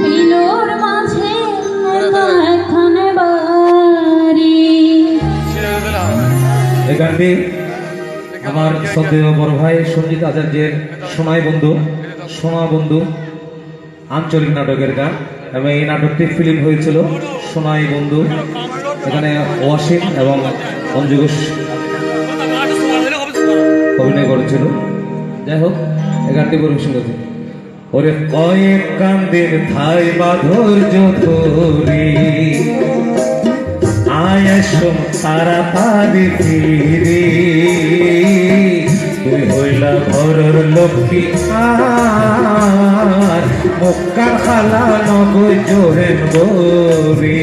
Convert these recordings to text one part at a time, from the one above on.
বিলোর মাঝে এখানে বাড়ি। এই গানটি আমার শ্রদ্ধেয় বড় ভাই সঞ্জিত আচার্যের সোনা বন্ধু আঞ্চলিক নাটকের গান এবং এই নাটকটি ফিল্ম হয়েছিল সোনাই বন্ধু। এখানে ওয়াসিম এবং অঞ্জু ঘোষ অভিনয় করেছিল। যাই হোক, এই গানটি পরিবেশন করছে। ওরে কয়েক কান্দের ঠাই বাধৈর্য ধরি আয়াসম তাড়াতাড়ি ফিরে তুই হইলা ঘরের লক্ষ্মী আর মক্কার খালা নগৈ জোহেন গরি।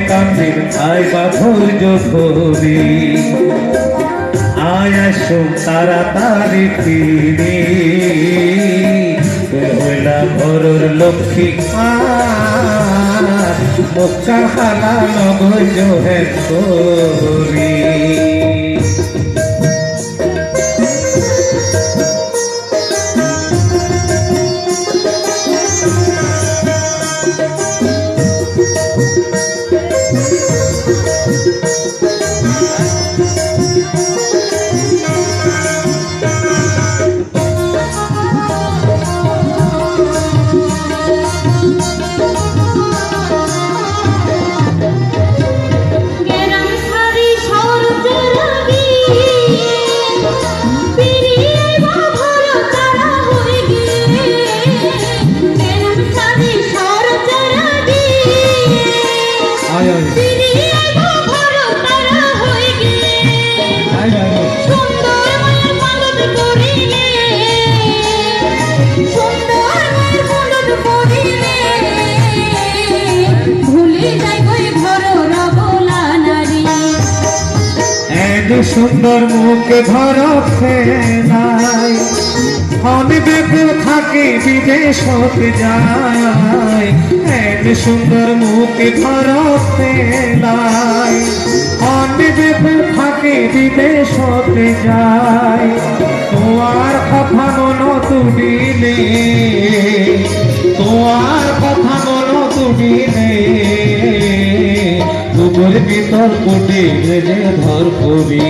কান্দির ঠাই বাধৈর্য ধরি আয়াসুম তাড়াতাড়ি ফিরে তুই হইলা ঘরের লক্ষ্মী মক্কা খালা নগৈ জোহেন গরি। সুন্দর মুখে ধরছে নাই অনেক থাকে বিদেশ হতে যায় সুন্দর মুখে ধরছে নাই অনেক থাকে বিদেশ হতে যায় তোমার কথা মন তুলিলে তোমার কথা মন তুলিলে তোর ভিতর কোটে যে ধর কবি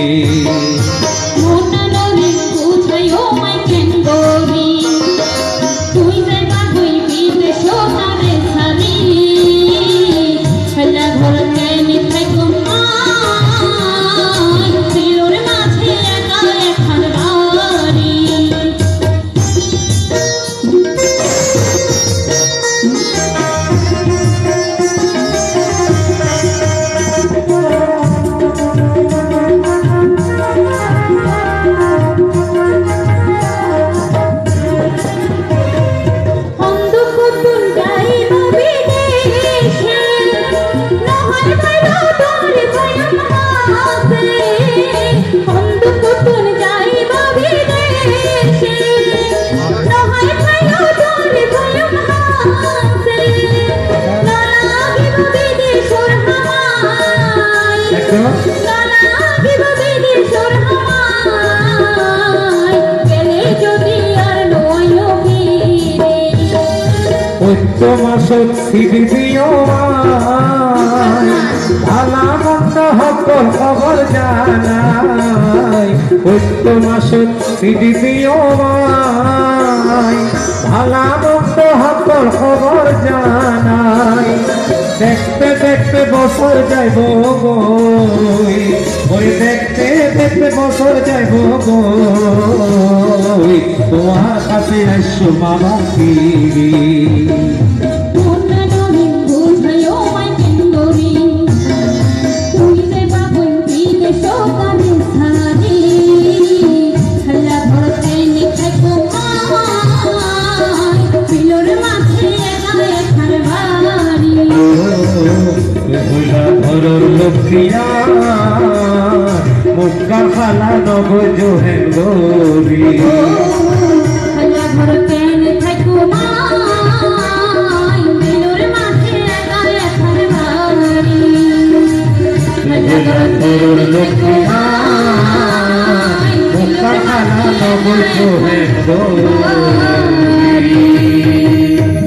তোমার সিডি দিও ভালা মন্দ সকল খবর জানাই তোমার সিডি দিও ভালা মন্দ সকল খবর জানাই দেখতে দেখতে বছর যাইব গই ওই দেখতে দেখতে বছর যাইব গই তোমার কাছে আসো মামা ফিরি ঘরের লক্ষ্মী মুক্তার খালা নগর জোহেন গরি খালা ঘর কেন থাকো মাই বিলুর মাঝে একা এখন বাড়ি খালা ঘর তোর লক্ষ্মী মাই খালা নগর জোহেন গরি